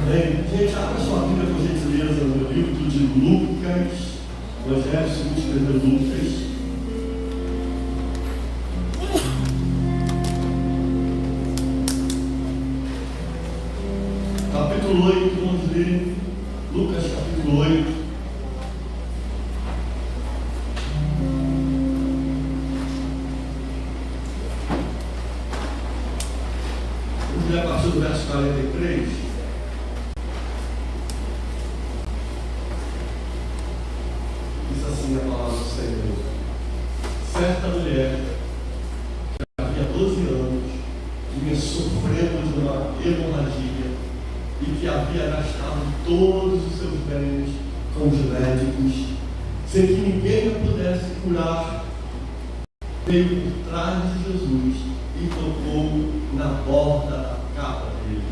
Amém. Gente, abra sua Bíblia, por gentileza, no livro de Lucas, Evangelho segundo escreveu Lucas. Capítulo 8, vamos ler. Lucas, capítulo 8. Vamos ler a partir do verso 43. A palavra do Senhor. Certa mulher que havia 12 anos vinha sofrendo de uma hemorragia e que havia gastado todos os seus bens com os médicos sem que ninguém a pudesse curar, veio por trás de Jesus e tocou na borda da capa dele,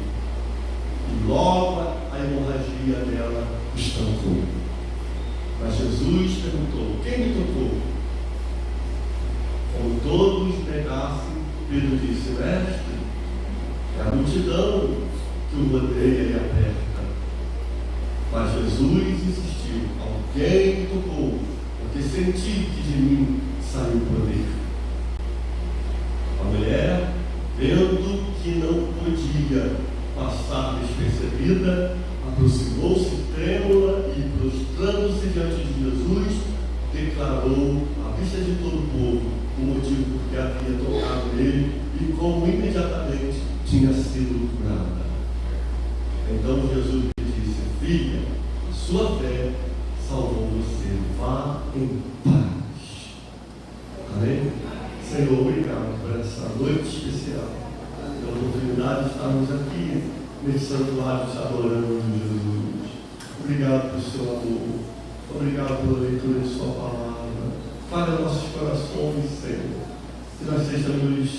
e logo a hemorragia dela estancou. Mas Jesus perguntou: quem me tocou? Como todos negassem, Pedro disse: mestre, é a multidão que o rodeia e aperta. Mas Jesus insistiu: alguém me tocou, porque senti que de mim saiu o poder. A mulher, vendo que não podia passar despercebida, aproximou-se trêmula e, prostrando-se diante de Jesus, declarou à vista de todo o povo o motivo por que havia tocado nele e como imediatamente tinha sido curada. Então Jesus lhe disse: filha, a sua fé salvou você, vá em paz. Amém? Senhor, obrigado por essa noite especial, pela oportunidade de estarmos aqui nesse santuário te adorando, Jesus. Obrigado pelo seu amor. Obrigado pela leitura de sua palavra. Fale aos nossos corações, Senhor, que nós sejamos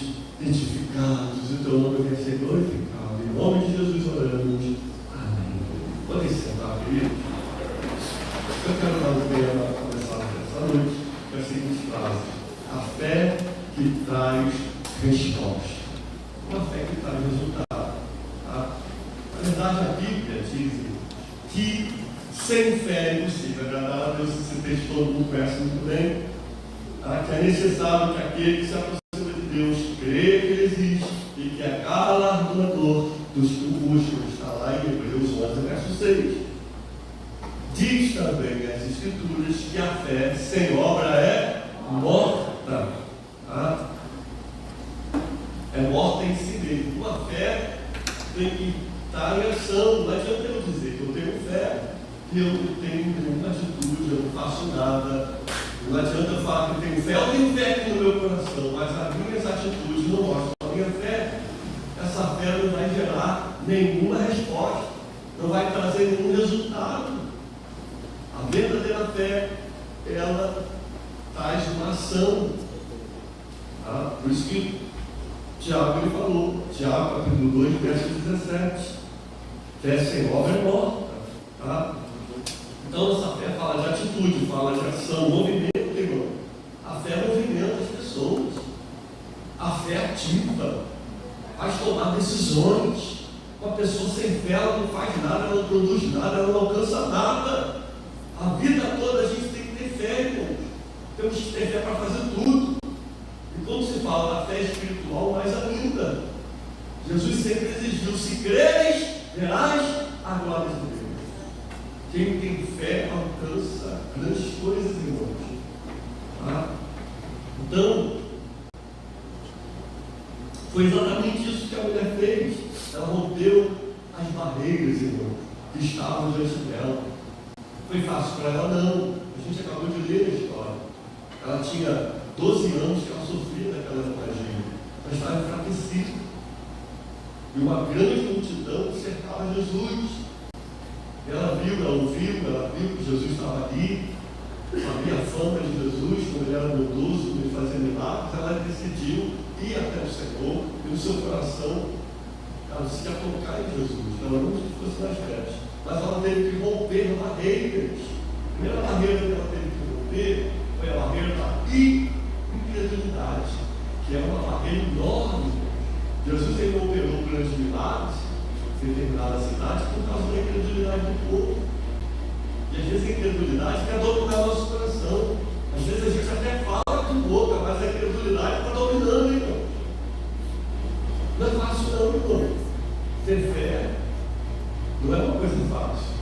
identificados e o teu nome venha ser glorificado. Em nome de Jesus oramos. Amém. Podem sentar, queridos. Eu quero dar um tema para começar essa noite com a seguinte frase: a fé que traz resposta. Uma fé que traz resultado. Na verdade, a Bíblia diz que sem fé é impossível agradar a Deus. Esse texto todo mundo conhece muito bem. Que é necessário que aquele que se aproxima de Deus creia que Ele existe e que é galardoador dos que o buscam. Está lá em Hebreus 11, verso 6. Diz também as Escrituras que a fé sem obra é morta. É morta em si mesmo. Uma fé tem que estar em ação. Não adianta eu dizer que eu tenho fé e eu não tenho nenhuma atitude, eu não faço nada. Não adianta eu falar que eu tenho fé. Eu tenho fé aqui no meu coração, mas as minhas atitudes não mostram a minha fé. Essa fé não vai gerar nenhuma resposta, não vai trazer nenhum resultado. A verdadeira fé, ela traz uma ação. Por isso que Tiago ele falou, Tiago capítulo 2, verso 17, fé sem obra é morta. Então essa fé fala de atitude, fala de ação, movimento, irmão. A fé movimenta as pessoas. A fé ativa, faz tomar decisões. Uma pessoa sem fé, ela não faz nada, ela não produz nada, ela não alcança nada. A vida toda a gente tem que ter fé, irmão. Temos que ter fé para fazer tudo. E quando se fala da fé espiritual, mais ainda. Jesus sempre exigiu: se creres, verás a glória de Deus. Quem tem fé alcança grandes coisas, irmãos. Então, foi exatamente isso que a mulher fez. Ela rompeu as barreiras, irmãos, que estavam diante dela. Foi fácil para ela? Não. A gente acabou de ler a história. Ela tinha 12 anos que ela sofria daquela hemorragia. Ela estava enfraquecida. E uma grande multidão cercava Jesus. Ela viu, ela ouviu, ela viu que Jesus estava ali, sabia a fama de Jesus, como ele era bondoso, como ele fazia milagres. Ela decidiu ir até o Senhor, e no seu coração ela disse que ia tocar em Jesus. Ela não disse que fosse nas festas, mas ela teve que romper barreiras. A primeira barreira que ela teve que romper foi a barreira da incredulidade, que é uma barreira enorme. Jesus ele não operou grandes milagres, determinada cidade por causa da incredulidade do povo. E às vezes a incredulidade quer dominar nosso coração. Às vezes a gente até fala com boca, mas a incredulidade está dominando, irmão. Não é fácil não, irmão. Ter fé não é uma coisa fácil.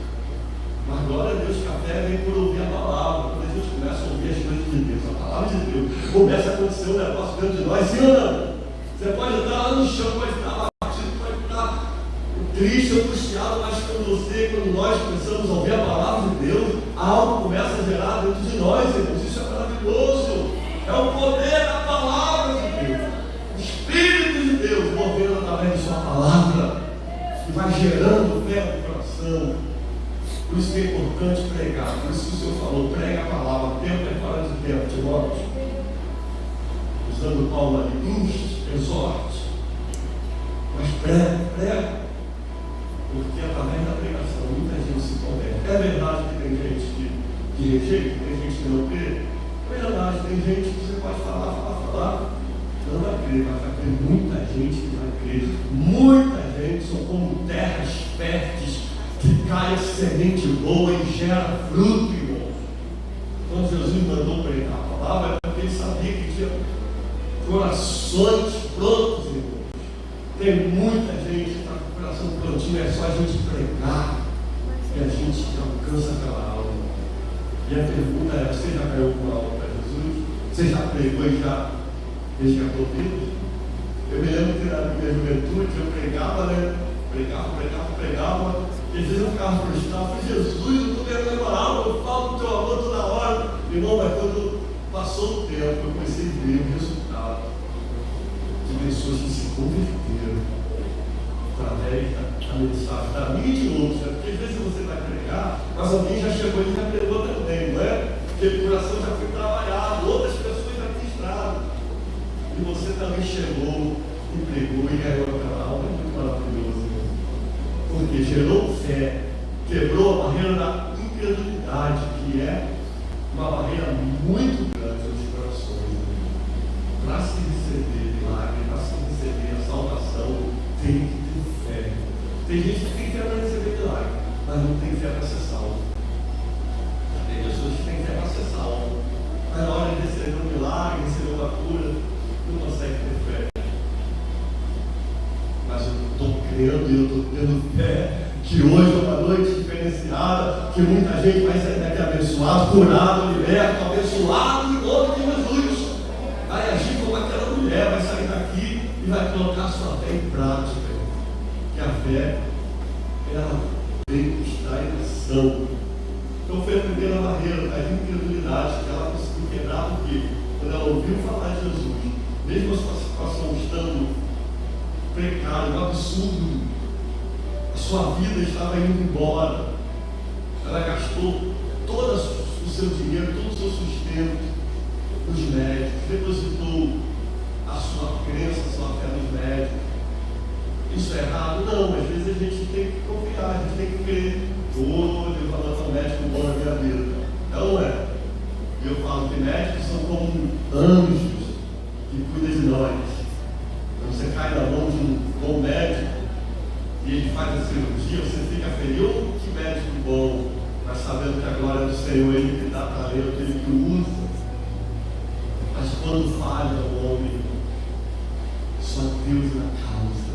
Mas glória a Deus que a fé vem por ouvir a palavra. Quando a gente começa a ouvir as coisas de Deus, a palavra de Deus, começa a acontecer um negócio dentro de nós, sim ou não? Você pode estar lá no chão, pode estar abatido, pode estar triste, angustiado, mas quando nós começamos a ouvir a palavra de Deus, algo começa a gerar dentro de nós, irmãos. Isso é maravilhoso. É o poder da palavra de Deus. O Espírito de Deus movendo através de sua palavra, que vai gerando fé no coração. Por isso que é importante pregar. Por isso que o Senhor falou, prega a palavra, tempo é fora de tempo, Timóteo. Usando Paulo ali, inste, exorte. Mas prega. Porque através da pregação muita gente se converte. É verdade que tem gente que rejeita, tem gente que não crê. É verdade, tem gente que você pode falar, não vai crer, mas vai ter muita gente que vai crer. Muita gente são como terras férteis que cai semente boa e gera fruto, irmão. Quando Jesus mandou pregar a palavra, é porque ele sabia que tinha corações prontos, irmão. Tem muita gente que está com o coração prontinho, é só a gente pregar e a gente alcança aquela alma. E a pergunta é: você já caiu com a alma para Jesus? Você já pregou e já resgatou vidas? Eu me lembro que na minha juventude eu pregava, né? Pregava, e às vezes eu ficava frustrado. Eu falei: Jesus, eu não estou querendo levar alma, eu falo do teu amor toda hora. Irmão, mas quando passou o tempo, eu comecei a ver o resultado de pessoas que se converteram através da mensagem da minha e de outros, né? Porque às vezes você vai pregar, mas alguém já chegou e já pregou também, não é? Porque o coração já foi trabalhado, outras pessoas já ministraram, e você também chegou e pregou e ganhou aquela alma. É muito maravilhoso, né? Porque gerou fé, quebrou a barreira da incredulidade, que é uma barreira muito grande nos corações, né? Para se receber milagre, para se receber a salvação, tem que ter fé. Tem gente que tem fé para receber milagre, mas não tem fé para ser salvo. Tem pessoas que têm fé para ser salvo, mas na hora de receber um milagre, receber uma cura, não consegue ter fé. Mas eu estou crendo e eu estou tendo fé que hoje é uma noite diferenciada, que muita gente vai sair daqui abençoado, curado, liberto, abençoado em nome de Jesus. Vai agir como aquela mulher, vai sair daqui e vai colocar sua fé em prática. Que a fé, ela tem que estar em ação. Então foi a primeira barreira da incredulidade que ela conseguiu quebrar, porque quando ela ouviu falar de Jesus, mesmo a sua situação estando precária, um absurdo, a sua vida estava indo embora, ela gastou todo o seu dinheiro, todo o seu sustento nos médicos, depositou a sua crença, a sua fé nos médicos. Isso é errado? Não, às vezes a gente tem que confiar, a gente tem que crer. Eu falando ao médico bom na minha vida. Não é. Eu falo que médicos são como anjos que cuidam de nós. Quando você cai na mão de um bom médico e ele faz a cirurgia, você fica feliz. Que médico bom, mas sabendo que a glória do Senhor, ele que dá talento, ele que usa. Mas quando falha o homem, só Deus na causa.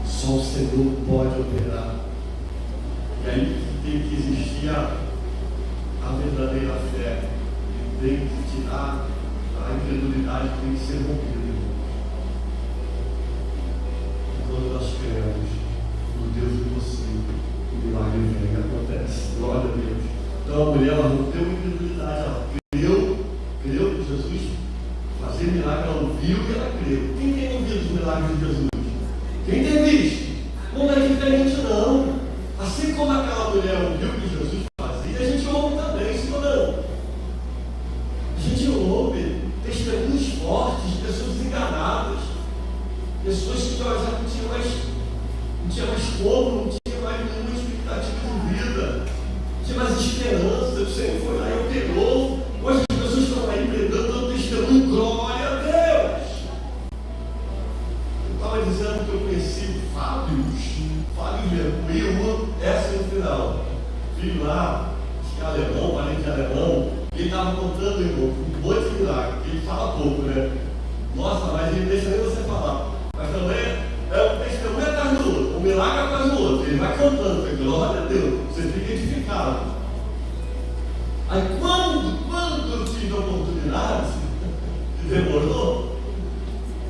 Só o Senhor pode operar. E aí tem que existir a verdadeira fé. Tem que tirar a incredulidade, tem que ser rompida. E quando nós cremos no Deus impossível, o milagre vem e acontece. Glória a Deus. Então a mulher, ela rompeu a incredulidade, ela creu que Jesus fazia milagre, ela ouviu e ela creu. Quem tem ouvido os milagres de Jesus? Quem tem visto? Não é diferente não. Assim como aquela mulher ouviu que Jesus fazia, a gente ouve também, sim ou não? A gente ouve testemunhos fortes de pessoas enganadas, pessoas que já não tinham mais como, não tinha mais nenhuma expectativa de vida, não tinha mais esperança. O Senhor foi lá e operou. Hoje as pessoas estão aí pregando testemunho, glória a Deus. Eu estava dizendo que eu conheci o Fábio Fábio Mercúrio e uma essa no final. Filho lá, acho que é alemão, parente de alemão, e ele estava contando, irmão, um monte de milagre, que ele fala pouco, né? Nossa, mas ele deixa nem você falar. Mas também é um testemunho atrás do outro, um milagre atrás do outro. Ele vai contando, foi glória a Deus, você fica edificado. Aí quando eu tive a oportunidade, que demorou,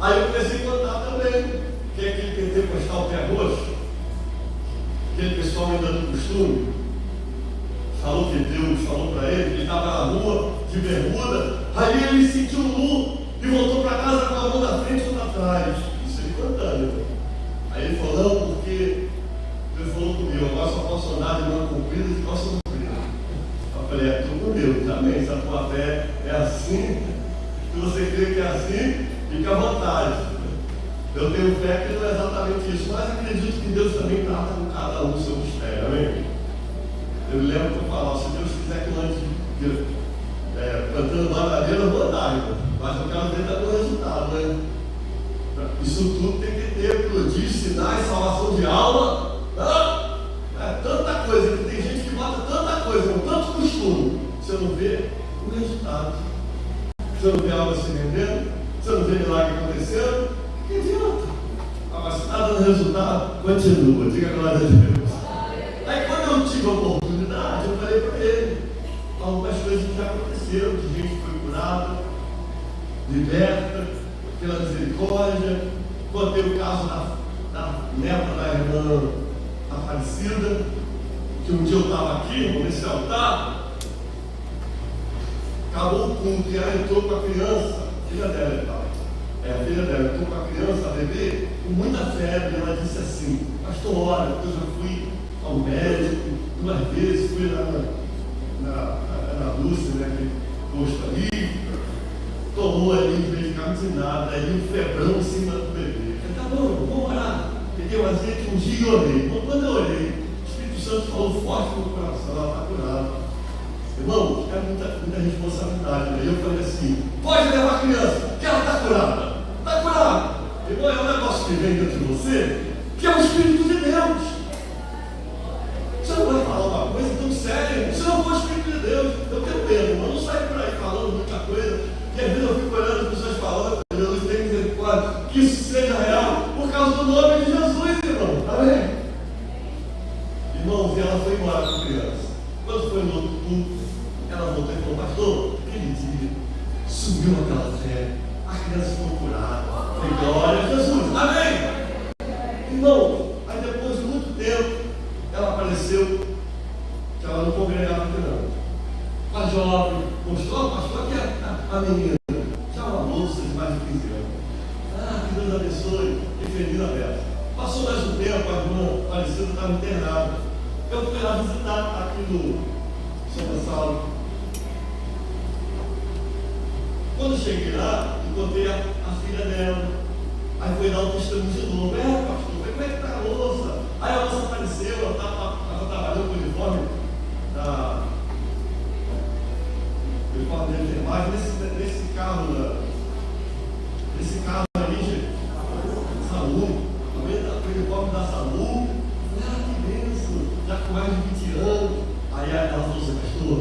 aí eu comecei a contar também, que é aquele pentecostal pé roxo, aquele pessoal ainda do costume, falou que Deus falou para ele, que ele estava na rua, de bermuda, aí ele sentiu nu e voltou para casa com a mão na frente e outra atrás. Isso ele contando. Aí ele falou, não, porque Deus falou comigo, agora só posso andar de mão comprida e de calça comprida. Eu falei, é tu com Deus, também, se a tua fé é assim, se você crê que é assim, fica à vontade. Eu tenho fé que não é exatamente isso, mas acredito que Deus também trata com cada um do seu mistério, amém? Eu me lembro que eu falava, se Deus quiser que eu ande plantando bananeira, eu vou andar, irmão. Mas eu quero ver também o resultado, né? Isso tudo tem que ter prodígio, sinais, salvação de alma. Tanta coisa, que tem gente que bota tanta coisa, com tanto costume. Você não vê o resultado. Você não vê algo se vendendo, você não vê milagre acontecendo. Que adianta? Mas se está dando resultado, continua, diga glória a Deus. Aí quando eu tive a oportunidade, eu falei para ele algumas coisas que já aconteceram, que gente foi curada, liberta, pela misericórdia. Contei o caso da neta da irmã Aparecida, que um dia eu estava aqui, nesse altar, acabou o culto e ela entrou com a criança, filha dela, a filha dela entrou com a criança, a bebê, com muita febre. Ela disse assim, pastor, olha, eu já fui ao médico 2 vezes, fui lá na Lúcia, né, aquele posto ali, tomou ali os medicamentos e nada, aí um febrão em cima do bebê. Eu falei, tá bom, vamos orar. Peguei o azeite um dia e orei. Então, quando eu orei, o Espírito Santo falou forte no meu coração, ela está curada. Irmão, é muita responsabilidade, né? E eu falei assim, pode levar a criança, que ela está curada. Está curada. Irmão, é um negócio que vem dentro de você, que é o Espírito de Deus. Você não vai falar uma coisa tão séria, se não for o Espírito de Deus. Eu tenho medo, eu não saio por aí falando muita coisa, e às vezes eu fico olhando as pessoas falando, Deus tem misericórdia, que isso seja real, por causa do nome de Jesus, irmão. Amém? Irmãos, e ela foi embora com a criança. Quando foi no outro culto, ela voltou e falou, pastor, aquele dia, subiu aquela fé, a criança ficou curada. Falei, glória a Jesus. Amém? Irmão, aí depois de muito tempo, ela apareceu, que ela não congregava aqui não. A jovem mostrou, pastor, aqui a menina, já uma moça de mais de 15 anos. Que Deus abençoe, que feliz a beça. Passou mais um tempo, a irmã falecida estava internada. Eu fui lá visitar aqui no São Gonçalo. Quando cheguei lá, encontrei a filha dela. Aí foi dar um testemunho de novo. Pastor, como é que está a moça? Aí a moça apareceu, ela estava trabalhando com o uniforme da enfermagem, nesse carro ali, gente, SAMU, também com o uniforme da SAMU. Que benção, já com mais de 20 anos. Aí ela falou assim, pastor,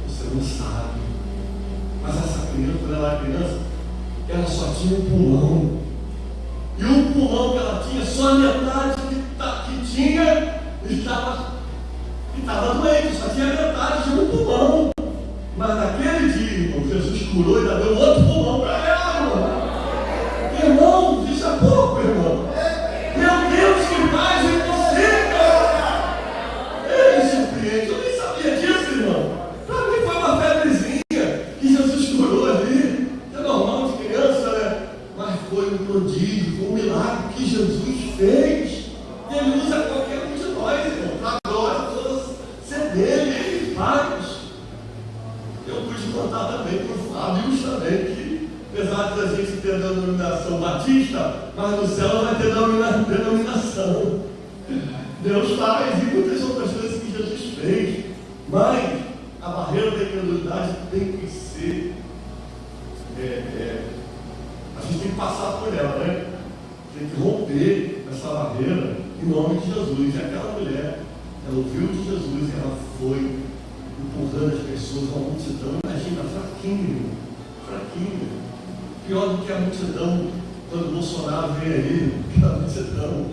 você não sabe, mas essa criança, quando ela era criança, ela só tinha um pulmão. E o pulmão que ela tinha, só a metade que tinha, estava doente, só tinha metade de um pulmão. Mas naquele dia, irmão, Jesus curou e ainda deu outro pulmão para ela, irmão. Irmão, isso é pouco, irmão. Meu Deus, que faz em você, cara. Ele surpreende, eu nem sabia disso, irmão. Para mim foi uma febrezinha que Jesus curou ali. É normal de criança, né? Mas foi um prodígio, foi um milagre que Jesus fez. Ele usa qualquer um de nós, irmão, para a glória toda ser dele, ele faz. Eu pude contar também para o Fábio também, que apesar de a gente ter denominação batista, mas no céu vai ter denominação. Deus faz e muitas outras coisas que Jesus fez. Mas a barreira da incredulidade tem que ser. A gente tem que passar por ela, né? Tem que romper essa barreira. em nome de Jesus. E aquela mulher, ela ouviu de Jesus e ela foi empurrando as pessoas, uma multidão, imagina, fraquinho, pior do que a multidão, quando o Bolsonaro vem aí, aquela multidão,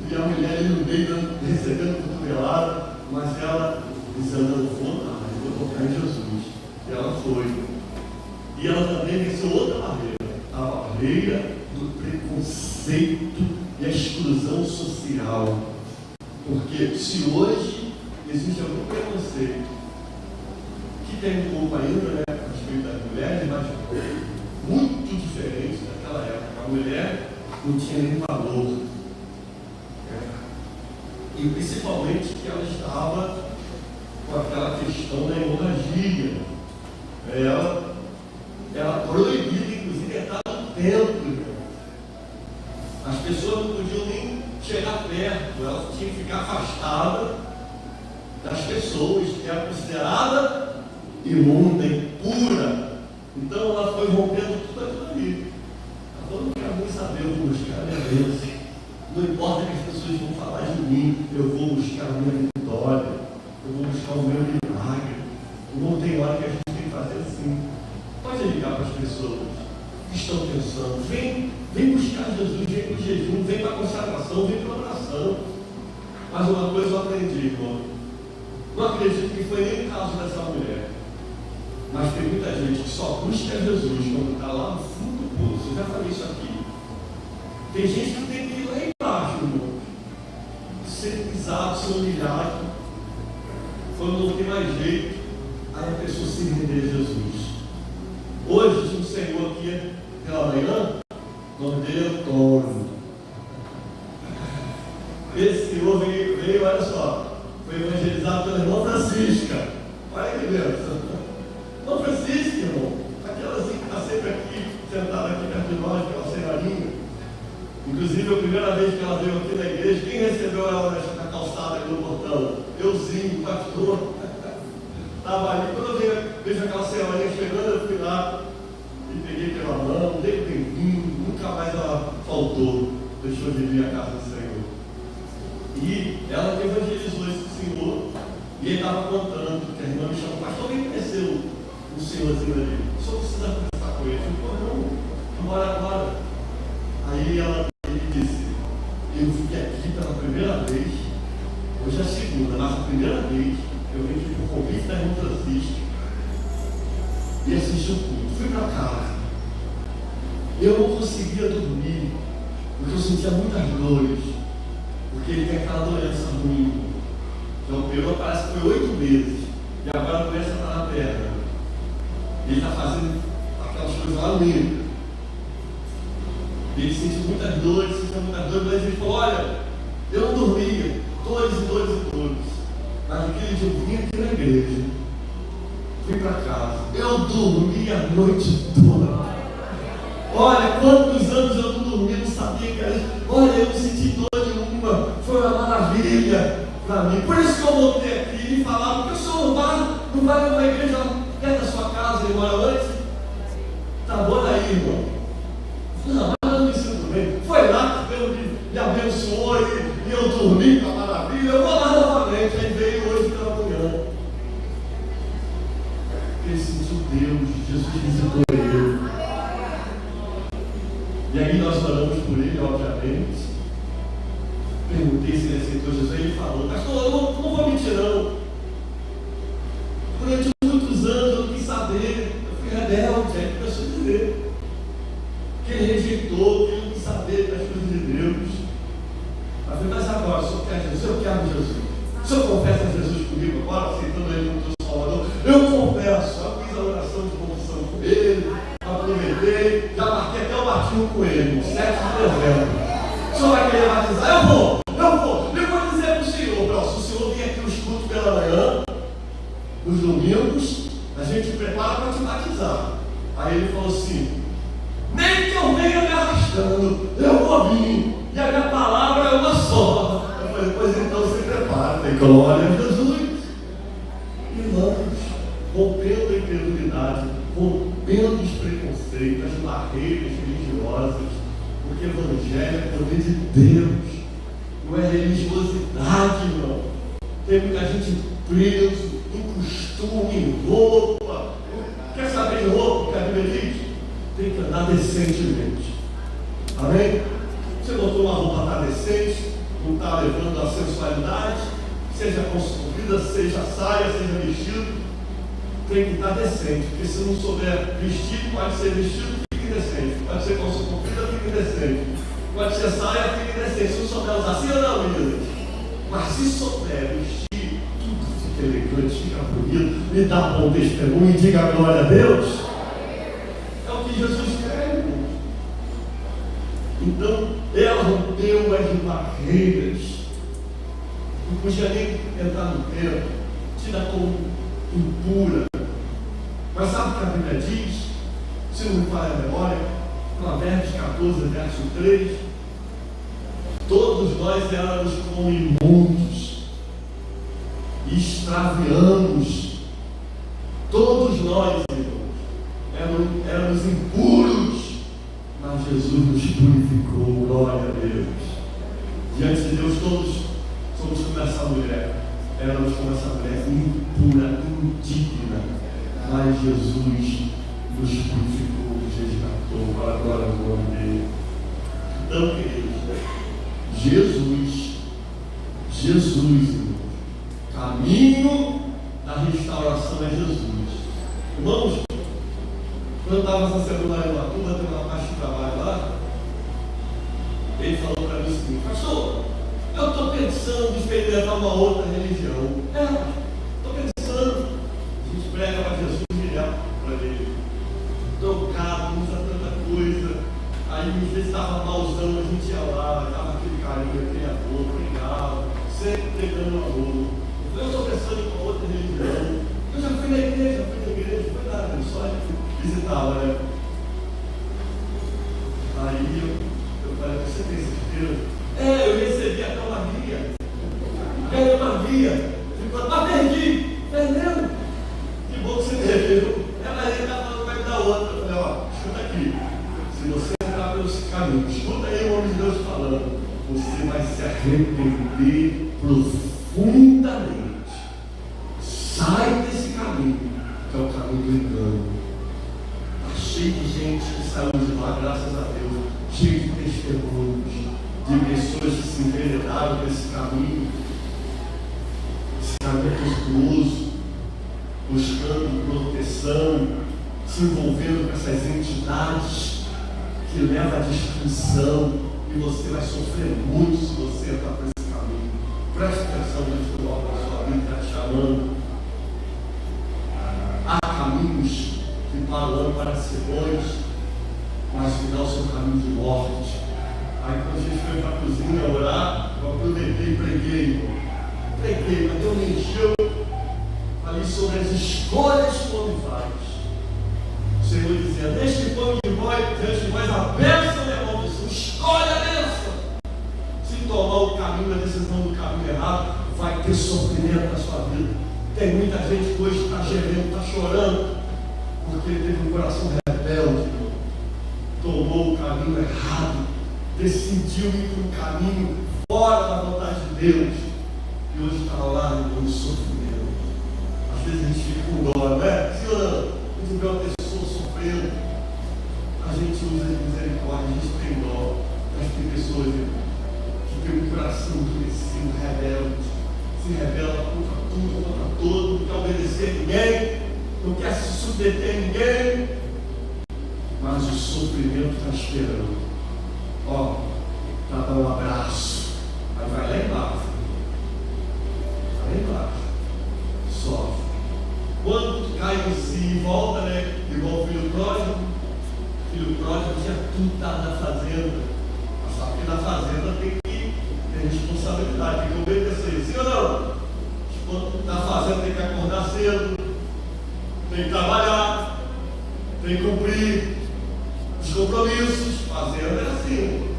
e a mulher ali no meio, recebendo cotovelada, mas ela dizendo, eu vou tocar em Jesus. E ela foi. E ela também venceu outra barreira, a barreira do preconceito e a exclusão social. Porque se hoje existe algum preconceito, que tem um pouco ainda, né, a respeito das mulheres, mas muito diferente daquela época. A mulher não tinha nenhum valor. E principalmente que ela estava com aquela questão da hemorragia. Ela era proibida, inclusive, de entrar no templo. As pessoas não podiam nem chegar perto, ela tinha que ficar afastada das pessoas, que era considerada imunda, impura. Então ela foi rompendo tudo aquilo ali. Ela falou, não quero nem saber, eu vou buscar a minha bênção. Não importa que as pessoas vão falar de mim, eu vou buscar a minha vitória, eu vou buscar o meu milagre. Não tem hora que a gente tem que fazer assim. Pode ligar para as pessoas que estão pensando, vem buscar Jesus, vem para o jejum, vem para a consagração, vem para a oração. Mas uma coisa eu aprendi, irmão. Não acredito que foi nem o caso dessa mulher. Mas tem muita gente que só busca Jesus quando está lá no fundo do poço. Eu já falei isso aqui. Tem gente que tem que ir lá embaixo, irmão. Ser pisado, ser humilhado. Quando não tem mais jeito, aí a pessoa se render a Jesus. Hoje tinha um senhor aqui pela manhã, o nome dele é Antônio. Esse senhor veio, olha só, foi evangelizado pela irmã Francisca. Olha que beleza. Irmã Francisca, irmão, aquela assim que está sempre aqui, sentada aqui perto de nós, aquela senhorinha. Inclusive, a primeira vez que ela veio aqui na igreja, quem recebeu ela na calçada aqui no portão? Euzinho, pastor. Estava ali, quando eu vejo aquela senhorinha chegando, eu fui lá e peguei pela mão, dei bem-vindo, nunca mais ela faltou, deixou de vir à casa do Senhor. E ela que evangelizou esse senhor, e ele estava contando, que a irmã me chamou, pastor, quem conheceu o senhorzinho ali? O senhor precisa conversar com ele. Eu falei, não, bora agora. Aí ele disse, eu vim aqui pela primeira vez, hoje é a segunda, mas a primeira vez, eu vim aqui por convite da irmã Francisca e assisti o culto. Fui para casa. Eu não conseguia dormir, porque eu sentia muitas dores, porque ele tem aquela doença ruim. Já operou, parece que foi 8 meses, e agora a doença está na perna. Ele está fazendo aquelas coisas lá no meio. Ele sentiu muitas dores, mas ele falou, olha, eu não dormia, dores. Mas aquele dia eu vim aqui na igreja, fui para casa, eu dormi a noite toda. Olha, quantos anos eu não dormi, não sabia que era isso. Olha, eu não senti dor nenhuma, foi uma maravilha para mim. Por isso que eu voltei aqui e falava, porque o senhor não vai numa igreja perto da sua casa, ele mora antes. Tá bom aí, irmão. Não, mas eu não me sinto bem. Foi lá que Deus me abençoou e eu dormi com a maravilha. Eu vou lá novamente. Aí veio hoje pela manhã. Ele sentiu Deus, Jesus visitou ele. E aí nós oramos por ele, obviamente. Perguntei se ele aceitou Jesus. Aí ele falou, pastor, eu não vou mentir não. Durante muitos anos eu não quis saber. Eu fui rebelde, aí começou a dizer. Que ele rejeitou, que ele não quis saber das coisas de Deus. Eu falei, mas agora, o senhor quer Jesus? Eu quero Jesus. O senhor confessa Jesus comigo agora, aceitando ele como teu Salvador? Eu confesso. Eu fiz a oração de confissão com ele, aproveitei, já marquei até o batismo com ele, 7 de dezembro. O senhor vai querer batizar? Eu vou. Eu vou dizer para o senhor, se o senhor vir aqui nos cultos pela manhã, nos domingos, a gente prepara para te batizar. Aí ele falou assim, nem que eu venha me arrastando, eu vou vir, e a minha palavra é uma só. Eu falei, pois então se prepara, tem glória a Jesus. Irmãos, rompendo a incredulidade, rompendo os preconceitos, as barreiras religiosas, porque o Evangelho é poder de Deus, não é religião. Tem muita gente preso em costume, em roupa. Quer saber de roupa? Que a Bíblia diz? Tem que andar decentemente. Amém? Você botou uma roupa, está decente, não está levando a sensualidade, seja construída, seja saia, seja vestido, tem que estar decente, porque se não souber vestir, pode ser vestido, fique indecente, pode ser calça comprida, fique indecente, pode ser saia, fique indecente. Se não souber usar assim ou não, meninas, mas se souber vestir, tudo fica elegante, fica bonito, me dá bom testemunho e diga glória a Deus. É o que Jesus quer, irmão. Então, ela rompeu as barreiras. Não podia nem entrar no templo, tida como impura. Mas sabe o que a Bíblia diz? Se não me falha a memória, Provérbios 14, verso 3: todos nós éramos como imundos, extraviamos. Todos nós, irmãos, éramos impuros, mas Jesus nos purificou. Glória a Deus. Diante de Deus, todos somos como essa mulher. Éramos como essa mulher impura, indigna, mas Jesus nos purificou, nos resgatou. Para a glória do nome dele. Então, queridos, Jesus, irmãos, caminho da restauração é Jesus. Irmãos, quando eu estava essa semana lá em Ubatuba, tem uma parte de trabalho lá, ele falou para mim o seguinte: pastor, eu estou pensando em experimentar uma outra religião. Estou pensando. A gente prega para Jesus direto para ele. Trocado, usa tanta coisa. Aí às vezes estava malzão, a gente ia lá, estava aquele carinho, aquele amor, pregava, sempre pregando amor. Eu estou pensando em uma outra religião. Eu já fui na igreja, foi nada, só a gente visitava, né? Aí eu falei: você tem certeza? Eu recebi até uma guia. Ganhei uma guia. Mas perdi. Perdeu. Que bom que você perdeu. Ela está falando, vai me dar outra. Eu falei: escuta aqui. Se você entrar pelo caminho, escuta aí o homem de Deus falando, você vai se arrepender profundamente. Sai desse caminho, que é o caminho do engano. Está cheio de gente que saiu de lá, graças a Deus, cheio de testemunhos, de pessoas que se enveredaram nesse caminho, esse caminho tortuoso, buscando proteção, se envolvendo com essas entidades que levam à destruição, e você vai sofrer muito se você entrar por esse caminho. Preste atenção, Deus coloca na sua vida, está te chamando. Há caminhos que falam para ser bons, mas que dão o seu caminho de morte. Aí quando a gente foi para a cozinha orar, eu aproveitei e preguei, mas Deus me encheu. Falei sobre as escolhas que o homem faz. O Senhor dizia: deixe que come de vós, diante de vós a bênção e a maldição. Escolhe a bênção. Se tomar o caminho, a decisão do caminho errado, vai ter sofrimento na sua vida. Tem muita gente que hoje está gemendo, está chorando, porque teve um coração rebelde, tomou o caminho errado, decidiu ir para um caminho fora da vontade de Deus, e hoje está lá no sofrimento. Às vezes a gente fica com dó, né? Se a gente vê uma pessoa sofrendo, a gente usa de misericórdia, a gente tem dó. Mas tem pessoas que têm um coração endurecido, rebelde, se rebela contra tudo, contra todo, não quer obedecer a ninguém, não quer se submeter a ninguém, mas o sofrimento está esperando. Para dar um abraço, aí vai lá embaixo, sofre. Quando tu cai em si e volta, né? Igual o filho pródigo tinha tudo na fazenda, mas sabe que na fazenda tem que ter responsabilidade, tem que obedecer, sim ou não? Quando na fazenda tem que acordar cedo, tem que trabalhar, tem que cumprir os compromissos. Fazenda é assim.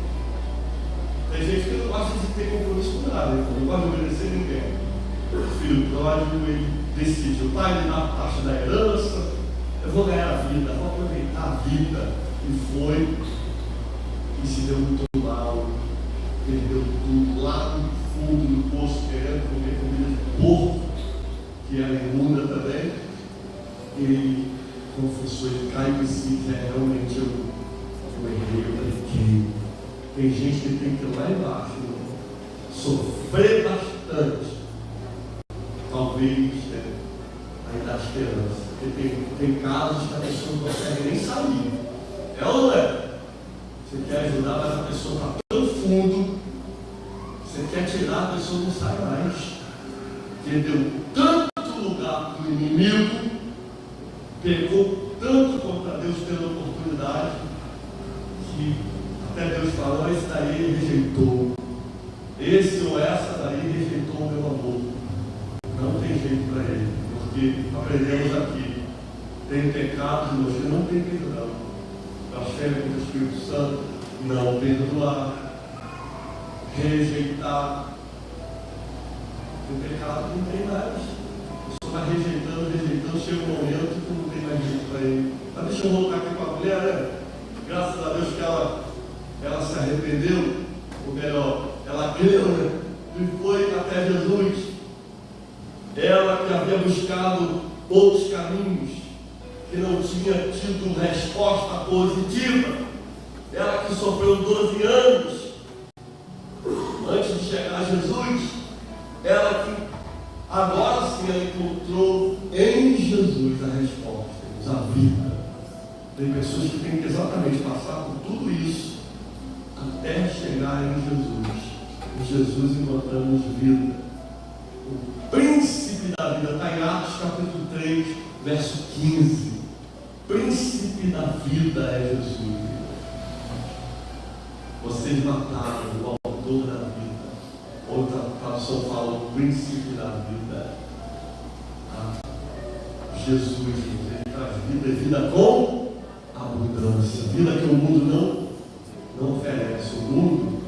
Tem gente que não gosta de ter compromisso com nada, não gosta de obedecer a ninguém. O filho pródigo, ele decidiu: pai, me dá a taxa da herança, eu vou ganhar a vida, vou aproveitar a vida. E foi, e se deu muito mal, perdeu tudo lá no fundo do poço querendo comer comida de porco, que era imunda também. Ele confessou, ele cai e disse: realmente eu errei, eu pequei. Tem gente que tem que ir lá embaixo, sofrer bastante. Talvez aí dá esperança. Porque tem casos que a pessoa não consegue nem sair. É ou não é? Você quer ajudar, mas a pessoa está tão fundo. Você quer tirar, a pessoa não sai mais. Porque deu tanto lugar para o inimigo, pegou tanto contra Deus pela oportunidade, que até Deus falou: esse daí ele rejeitou. Esse ou essa daí rejeitou o meu amor. Não tem jeito para ele, porque aprendemos aqui: tem pecados em você, não tem perdão. Blasfêmia contra o Espírito Santo, não perdoar, rejeitar. O pecado não tem mais. A pessoa vai rejeitando, chega um momento que não tem mais jeito para ele. Mas deixa eu voltar aqui com a mulher, né? Graças a Deus que ela se arrependeu, ou melhor, ela creu, né? E foi até Jesus. Ela que havia buscado outros caminhos, que não tinha tido resposta positiva, ela que sofreu 12 anos antes de chegar a Jesus, ela que agora sim ela encontrou em Jesus a resposta, a vida. Tem pessoas que têm que exatamente passar por tudo isso até chegar em Jesus. Em Jesus encontramos vida. O príncipe da vida está em Atos capítulo 3, verso 15. Príncipe da vida é Jesus. Vocês mataram o autor da vida. Outra tradução fala o príncipe da vida. Jesus, ele traz vida e vida com abundância. Vida que o mundo não oferece. O mundo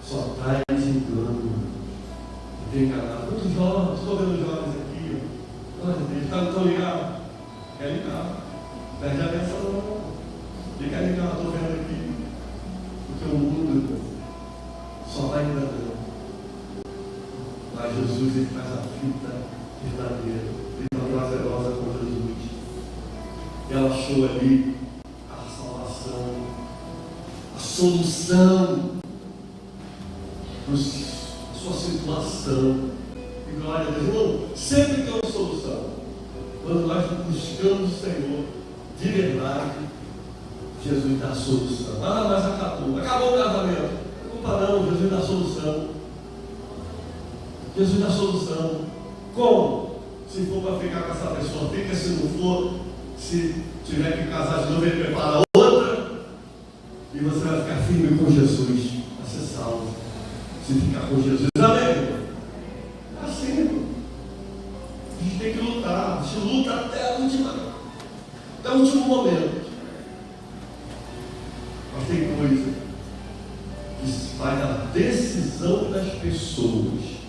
só traz engano. Tem enganado. Muitos jovens, estou vendo jovens aqui. Olha, eles estão ligados. Quer ligar. Perde a atenção, não. Fica ligado, estou vendo aqui. Porque o mundo só vai enganando. Mas Jesus, ele faz a vida verdadeira, vida prazerosa com Jesus. Ela achou ali a salvação, a solução da sua situação. E glória a Deus, irmão, sempre tem uma solução. Quando nós buscamos o Senhor de verdade, Jesus dá a solução. Ah, mas acabou o casamento. Culpa não, Jesus dá a solução. Jesus dá a solução. Como? Se for para ficar com essa pessoa, fica. Se não for, se tiver que casar de novo, ele prepara outra. E você vai ficar firme com Jesus. Vai ser salvo. Se ficar com Jesus. Amém? Assim. A gente tem que lutar. A gente luta até o último momento. Mas tem coisa que vai da decisão das pessoas.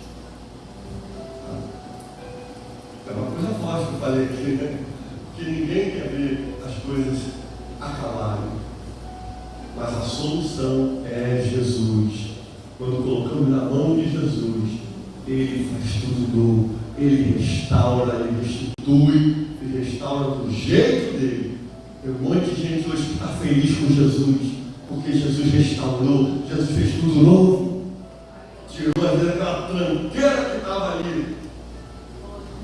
É uma coisa forte que eu falei aqui, né? Que ninguém quer ver as coisas acabarem. Mas a solução é Jesus. Quando colocamos na mão de Jesus, Ele faz tudo novo. Ele restaura, Ele restitui, Ele restaura do jeito dele. Tem um monte de gente hoje que está feliz com Jesus, porque Jesus restaurou, Jesus fez tudo novo. Tirou às vezes aquela tranqueira que estava ali,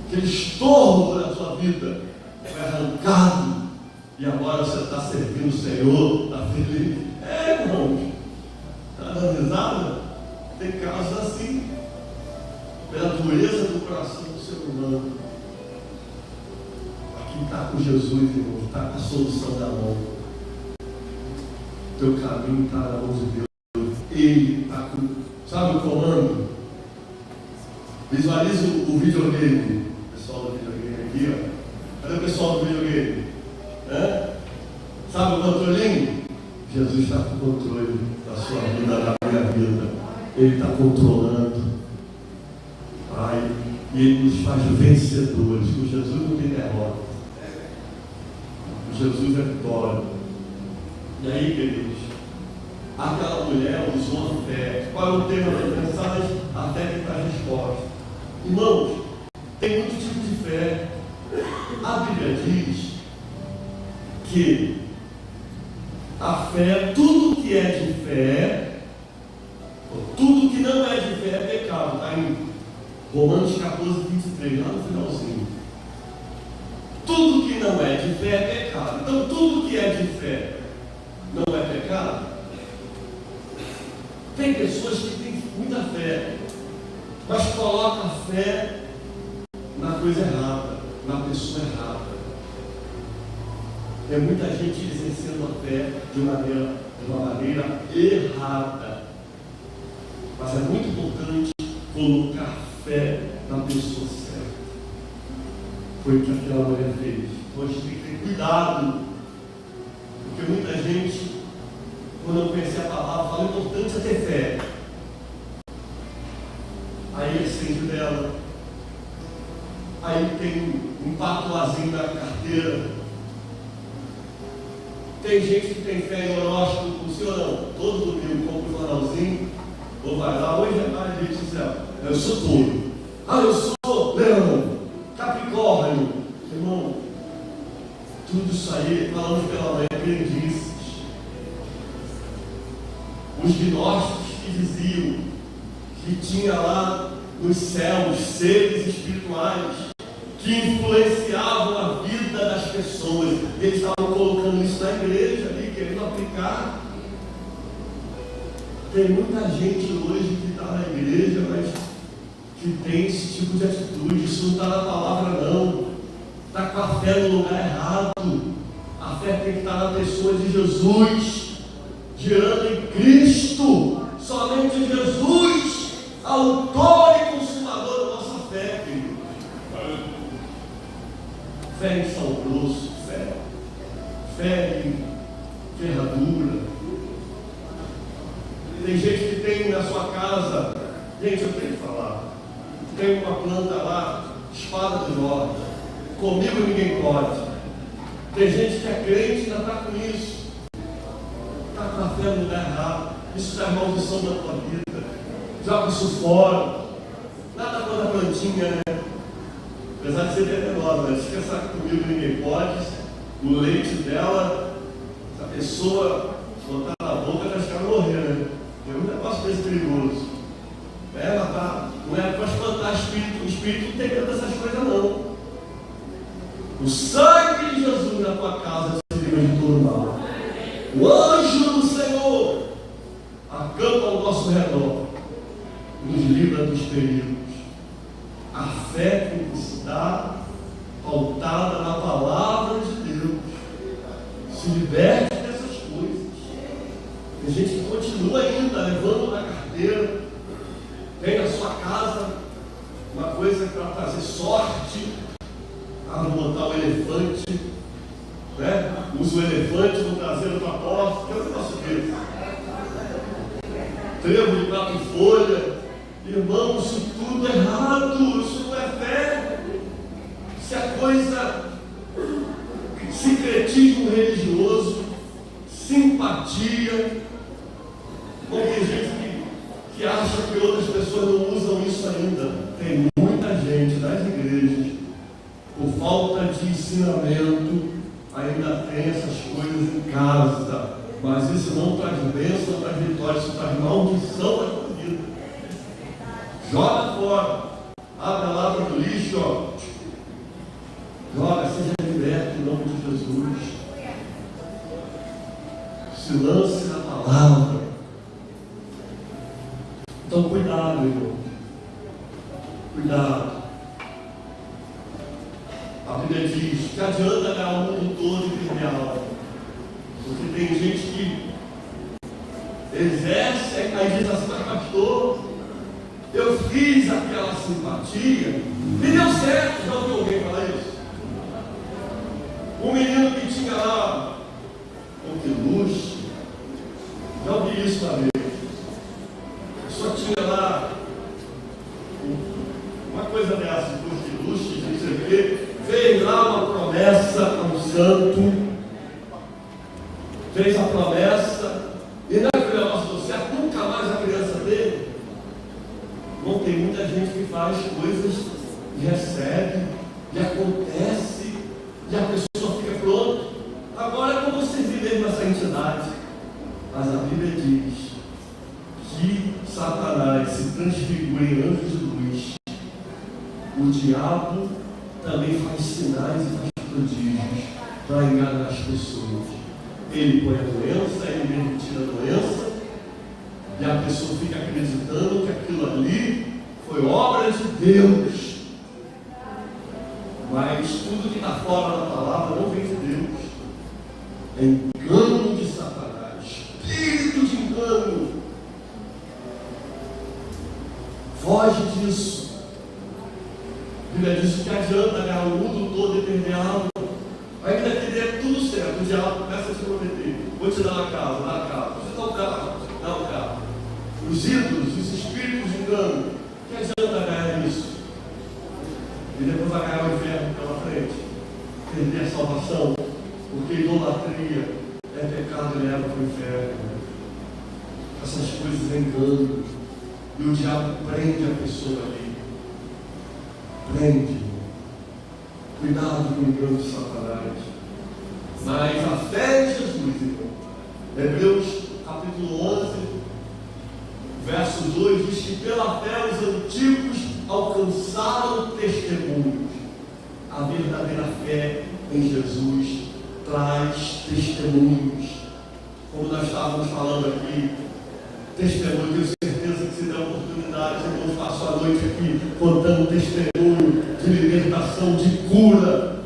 aquele estorvo da sua vida, foi arrancado, e agora você está servindo o Senhor, está feliz. Irmãos, está dando risada? Tem casos assim, pela dureza do coração do ser humano. Aqui está com Jesus, irmão, está com a solução da mão. Teu caminho está na mão de Deus. Ele está com, sabe o comando? Visualiza o videogame. O pessoal do videogame aqui, ó. Cadê o pessoal do videogame? Sabe o controlinho? Jesus está com o controle da sua vida, da minha vida. Ele está controlando. Pai, e Ele nos faz vencedores. Com Jesus não tem derrota. Com Jesus é vitória. E aí, queridos, aquela mulher usou a fé. Qual é o tema da mensagem? a fé que traz resposta. Irmãos, tem muito tipo de fé. A Bíblia diz que a fé, tudo que é de fé, tudo que não é de fé é pecado. Está em Romanos 14, 23, lá no finalzinho. Tudo que não é de fé é pecado. Então, tudo que é de fé não é pecado. Tem pessoas que têm muita fé, mas colocam a fé na coisa errada, na pessoa errada. Tem muita gente exercendo a fé de uma maneira errada. Mas é muito importante colocar fé na pessoa certa. Foi o que aquela mulher fez. Então a gente tem que ter cuidado, porque muita gente, quando eu conheci a palavra, fala: o importante é ter fé. Aí acende dela, aí tem um patuazinho na carteira. Tem gente que tem fé em horóscopo, o senhor não, todo domingo compra um jornalzinho, ou vai lá, hoje é mais de céu, eu sou touro, eu sou leão, capricórnio, irmão, tudo isso aí, falamos pela manhã, crendices. Os gnósticos que diziam que tinha lá nos céus seres espirituais que influenciavam a vida das pessoas. Eles estavam colocando isso na igreja ali, querendo aplicar. Tem muita gente hoje que está na igreja, mas que tem esse tipo de atitude. Isso não está na palavra, não. Está com a fé no lugar errado. A fé tem que estar na pessoa de Jesus, girando em Cristo. Somente Jesus, autor e consumador da nossa fé, querido. Fé em sal grosso, fé em ferradura. Tem gente que tem na sua casa, gente, eu tenho que falar, tem uma planta lá, espada de Jó, comigo ninguém pode. Tem gente que é crente e ainda está com isso, está com a fé no lugar errado. Isso traz maldição na tua vida, joga isso fora. Nada contra a plantinha, né? Apesar de ser venenosa, mas esqueça que comigo ninguém pode. O leite dela, se a pessoa botar na boca, vai ficar morrer, né? Tem um negócio desse perigoso. Ela tá, não é para espantar espírito. O espírito não tem medo dessas coisas, não. O sangue de Jesus na tua casa se livra de todo mal. O anjo do Senhor acampa ao nosso redor, nos livra dos perigos. A fé tem que estar pautada na palavra de Deus. Se liberte dessas coisas. Tem gente que continua ainda levando na carteira, tem na sua casa uma coisa para trazer sorte. Vou botar o elefante, né? Usa o elefante no traseiro da porta. Que é o negócio desse? Trevo de quatro folhas. Irmão, isso tudo é errado, isso não é fé. Se a coisa, secretismo religioso, simpatia, como tem gente que acha que outras pessoas não usam isso ainda. Tem muita gente nas igrejas, por falta de ensinamento, ainda tem essas coisas em casa, mas isso não traz bênção, não traz vitória, isso traz maldição na tua vida. Joga fora, abre a lata do lixo, ó. Joga, seja liberto em nome de Jesus. Se lance na palavra. Então, cuidado, irmão. Cuidado. A Bíblia diz que adianta ganhar o mundo todo e perder a alma. Porque tem gente que exerce, aí diz assim: mas pastor, eu fiz aquela simpatia e deu certo. Já ouviu alguém falar isso? Um menino que tinha lá um peluche, já ouvi isso uma vez. Só tinha lá uma coisa dessa, um peluche, não sei o quê. Fez lá uma promessa a um santo, fez a promessa, e não é que o negócio deu certo, nunca mais a criança dele. traz coisas e recebe, e acontece, e a pessoa fica pronta. Agora é como você viver nessa entidade. Mas a Bíblia diz que Satanás se transfigura em anjos de luz. O diabo também faz sinais e faz prodígios para enganar as pessoas. Ele põe a doença, ele mesmo tira a doença, e a pessoa fica acreditando que aquilo ali foi obra de Deus. Mas tudo que está fora da palavra não vem de Deus. É engano de Satanás, espírito de engano. Foge disso. A Bíblia diz que adianta ganhar o mundo todo e perder a alma. Ainda que dê tudo certo, o diabo começa a te prometer: vou te dar uma casa, dá a casa, você dá um carro, dá um carro. Os ídolos, os espíritos de engano, que adianta ganhar isso? E depois vai ganhar o inferno pela frente, perder a salvação, porque idolatria é pecado e leva para o inferno. Essas coisas enganam, e o diabo prende a pessoa ali. Prende. Cuidado com o engano de Satanás. Mas a fé em Jesus, irmão. Hebreus capítulo 11, verso 2 diz que pela fé os antigos alcançaram testemunhos. A verdadeira fé em Jesus traz testemunhos. Como nós estávamos falando aqui, testemunho, tenho certeza que se der oportunidade, irmãos, passo a noite aqui contando testemunho de libertação, de cura,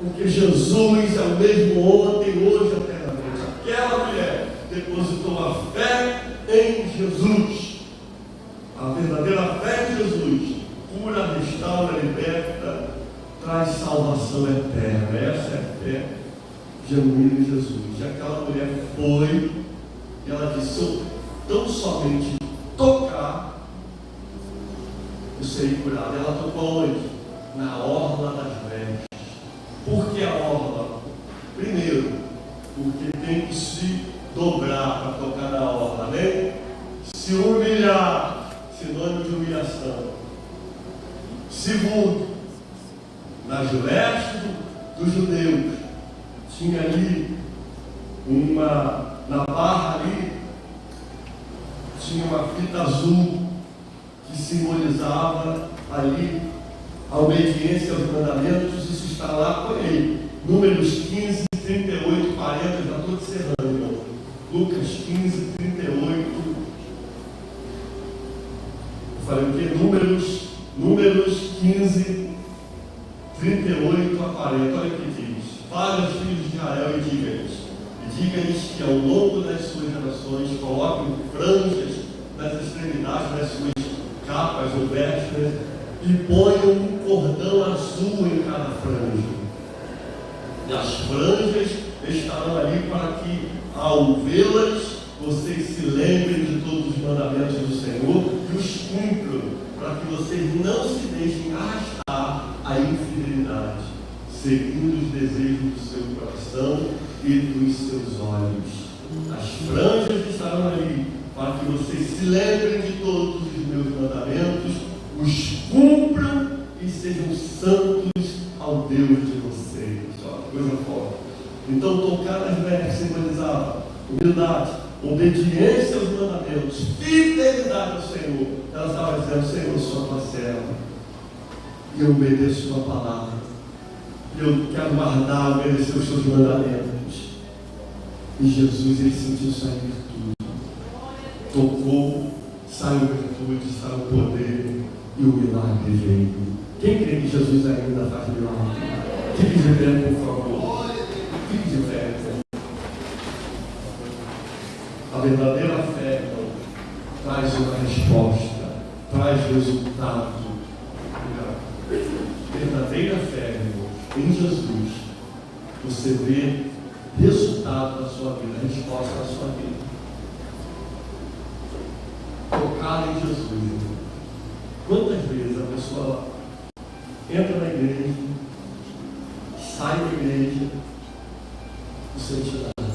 porque Jesus é o mesmo ontem, hoje, eternamente. Aquela mulher depositou a fé em Jesus. A verdadeira fé em Jesus cura, restaura, liberta, traz salvação eterna. Essa é a fé genuína em Jesus. E aquela mulher foi, e ela disse: eu tão somente tocar, eu serei curado. Ela tocou onde? Na orla das vestes. Por que a orla? Primeiro, porque tem que se dobrar para tocar na orla, né? Se humilhar, sinônimo de humilhação. Segundo, nas vestes dos judeus, tinha ali na barra ali, tinha uma fita azul que simbolizava ali a obediência aos mandamentos. Isso está lá com ele. Números 15, 38, 40, já estou encerrando, irmão. Lucas 15, 38. Eu falei o quê? Números 15, 38 a 40. Olha o que diz: fale aos filhos de Israel e diga-lhes que ao longo das suas gerações coloquem franjas nas extremidades das suas capas ou vestes e ponham um cordão azul em cada franja. E as franjas estarão ali para que, ao vê-las, vocês se lembrem de todos os mandamentos do Senhor e os cumpram, para que vocês não se deixem arrastar à infidelidade, seguindo os desejos do seu coração e dos seus olhos. As franjas estarão ali para que vocês se lembrem de todos os meus mandamentos, os cumpram e sejam santos ao Deus de vocês. Olha, coisa forte. Então, tocar nas vestes simbolizava humildade, obediência aos mandamentos, fidelidade ao Senhor. Ela estava dizendo: Senhor, eu sou a tua serva e eu obedeço a tua palavra. Eu quero guardar, obedecer os seus mandamentos. E Jesus, ele sentiu sua virtude. Tocou, saiu virtude, saiu poder, e o milagre veio. Quem crê que Jesus ainda faz milagre? Fique de pé, por favor. Fique de pé. A verdadeira fé, então, traz uma resposta, traz resultado. A verdadeira fé, irmão, em Jesus, você vê resultado na sua vida, resposta na sua vida. Tocar em Jesus, irmão. Quantas vezes a pessoa entra na igreja, sai da igreja, não sente nada,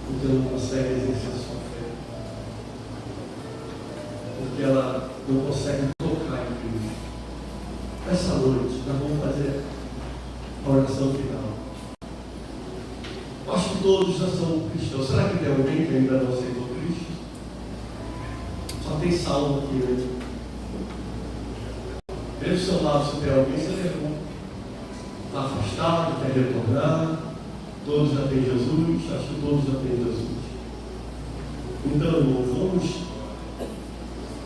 porque não consegue exercer a sua fé, porque ela não conseguem tocar em Cristo. Essa noite nós vamos fazer a oração final. Acho que todos já são cristãos. Será que tem alguém que ainda não aceitou Cristo? Só tem salvo aqui, né? Pelo seu lado, se tem alguém, você levou. Está afastado, quer retornar. Todos já têm Jesus. Acho que todos já têm Jesus. Então, irmão,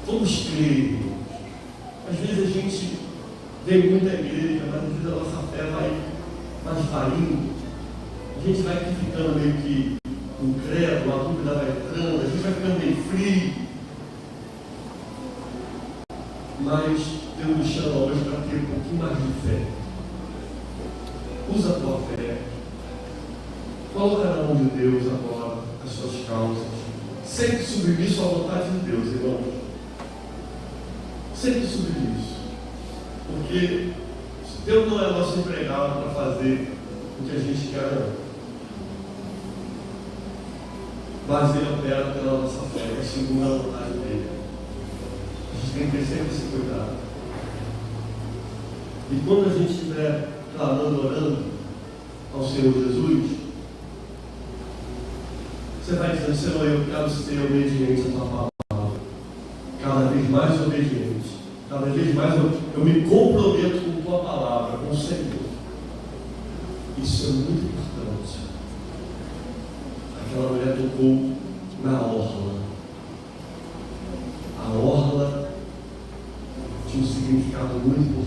vamos crer, irmãos. Às vezes a gente vem muito à igreja, mas às vezes a nossa fé vai esvaindo. A gente vai ficando meio que incrédulo, a dúvida vai entrando, a gente vai ficando meio frio. Mas Deus nos chama hoje para ter um pouquinho mais de fé. Usa a tua fé. Coloca na mão de Deus agora as suas causas. Sempre submisso à vontade de Deus, irmãos. Sempre submisso. Porque Deus não é nosso empregado para fazer o que a gente quer, não. Mas Ele opera pela nossa fé, é segundo a vontade dele. A gente tem que ter sempre esse cuidado. E quando a gente estiver clamando, orando ao Senhor Jesus, você vai dizendo: Senhor, eu quero ser obediente à tua palavra. Cada vez mais obediente. Cada vez mais eu me comprometo com tua palavra, com o Senhor. Isso é muito importante. Aquela mulher tocou na orla. A orla tinha um significado muito importante.